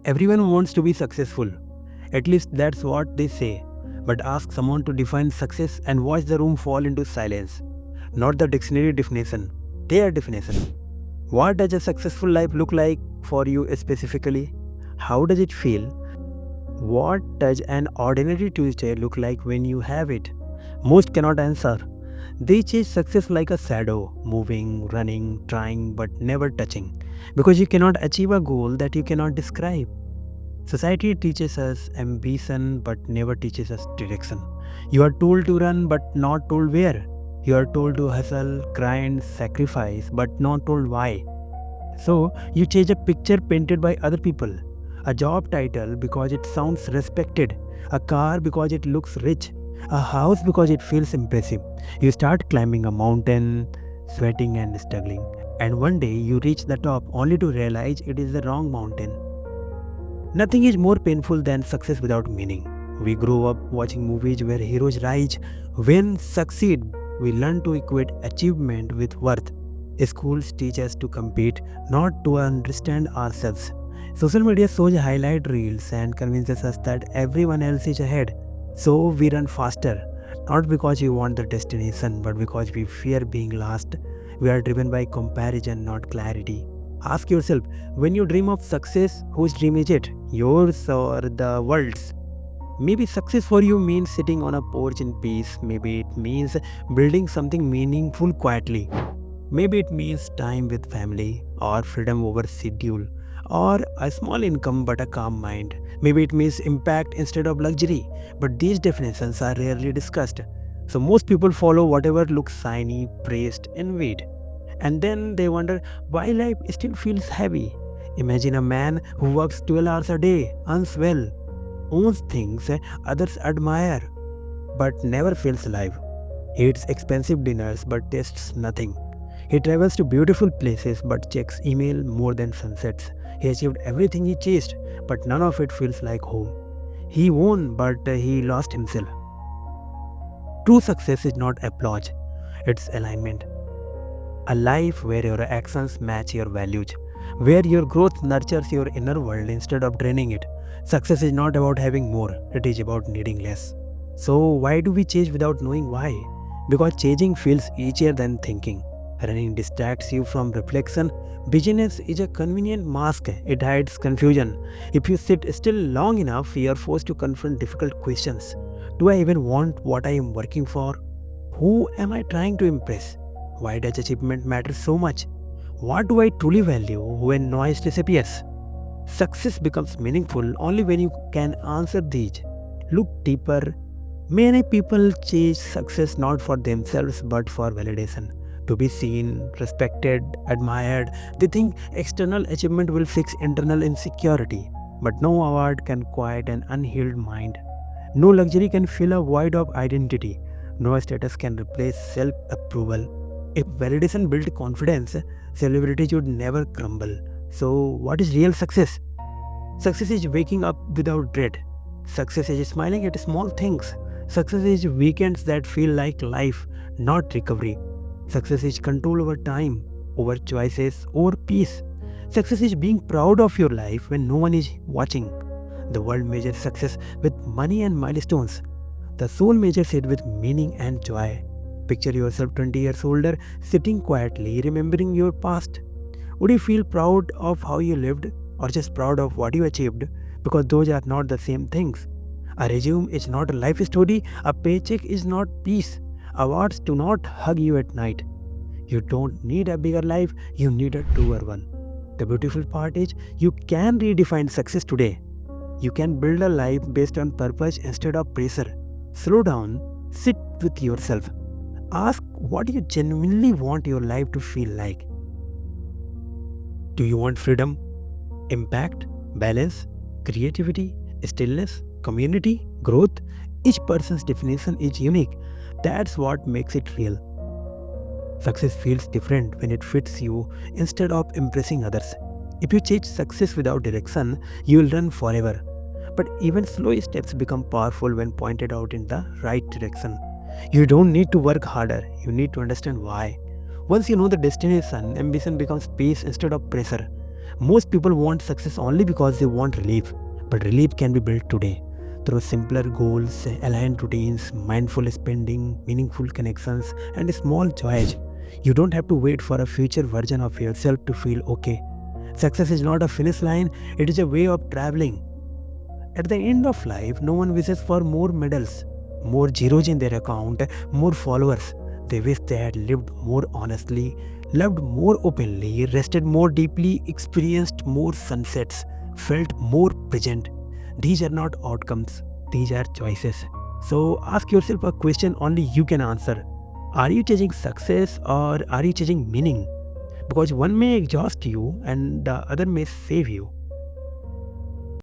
Everyone wants to be successful. At least that's what they say. But ask someone to define success and watch the room fall into silence. Not the dictionary definition, their definition. What does a successful life look like for you specifically? How does it feel? What does an ordinary Tuesday look like when you have it? Most cannot answer. They chase success like a shadow, moving, running, trying, but never touching. Because you cannot achieve a goal that you cannot describe. Society teaches us ambition but never teaches us direction. You are told to run but not told where. You are told to hustle, grind, sacrifice but not told why. So you chase a picture painted by other people, a job title because it sounds respected, a car because it looks rich, a house because it feels impressive. You start climbing a mountain, sweating and struggling. And one day you reach the top only to realize it is the wrong mountain. Nothing is more painful than success without meaning. We grow up watching movies where heroes rise. When succeed, we learn to equate achievement with worth. Schools teach us to compete, not to understand ourselves. Social media shows highlight reels and convinces us that everyone else is ahead. So we run faster, not because we want the destination, but because we fear being lost. We are driven by comparison, not clarity. Ask yourself, when you dream of success, whose dream is it? Yours or the world's? Maybe success for you means sitting on a porch in peace. Maybe it means building something meaningful quietly. Maybe it means time with family, or freedom over schedule, or a small income but a calm mind. Maybe it means impact instead of luxury. But these definitions are rarely discussed. So most people follow whatever looks shiny, praised, and wait. And then they wonder why life still feels heavy. Imagine a man who works 12 hours a day, earns well, owns things others admire, but never feels alive. He eats expensive dinners but tastes nothing. He travels to beautiful places but checks email more than sunsets. He achieved everything he chased, but none of it feels like home. He won, but he lost himself. True success is not applause, it's alignment. A life where your actions match your values, where your growth nurtures your inner world instead of draining it. Success is not about having more, it is about needing less. So, why do we chase without knowing why? Because chasing feels easier than thinking. Running distracts you from reflection. Busyness is a convenient mask, it hides confusion. If you sit still long enough, you are forced to confront difficult questions. Do I even want what I am working for? Who am I trying to impress? Why does achievement matter so much? What do I truly value when noise disappears? Success becomes meaningful only when you can answer these. Look deeper. Many people chase success not for themselves but for validation. To be seen, respected, admired. They think external achievement will fix internal insecurity. But no award can quiet an unhealed mind. No luxury can fill a void of identity. No status can replace self approval. If validation built confidence, celebrity would never crumble. So, what is real success? Success is waking up without dread. Success is smiling at small things. Success is weekends that feel like life, not recovery. Success is control over time, over choices, over peace. Success is being proud of your life when no one is watching. The world measures success with money and milestones. The soul measures it with meaning and joy. Picture yourself 20 years older, sitting quietly, remembering your past. Would you feel proud of how you lived or just proud of what you achieved? Because those are not the same things. A resume is not a life story, a paycheck is not peace. Awards do not hug you at night. You don't need a bigger life, you need a truer one. The beautiful part is you can redefine success today. You can build a life based on purpose instead of pressure. Slow down, sit with yourself. Ask what you genuinely want your life to feel like. Do you want freedom, impact, balance, creativity, stillness, community, growth? Each person's definition is unique. That's what makes it real. Success feels different when it fits you instead of impressing others. If you chase success without direction, you will run forever. But even slow steps become powerful when pointed out in the right direction. You don't need to work harder, you need to understand why. Once you know the destination, ambition becomes peace instead of pressure. Most people want success only because they want relief, but relief can be built today through simpler goals, aligned routines, mindful spending, meaningful connections, and small joys. You don't have to wait for a future version of yourself to feel okay. Success is not a finish line, it is a way of traveling. At the end of life, no one wishes for more medals, more zeros in their account, more followers. They wish they had lived more honestly, loved more openly, rested more deeply, experienced more sunsets, felt more present. These are not outcomes, these are choices. So ask yourself a question only you can answer. Are you chasing success or are you chasing meaning? Because one may exhaust you and the other may save you.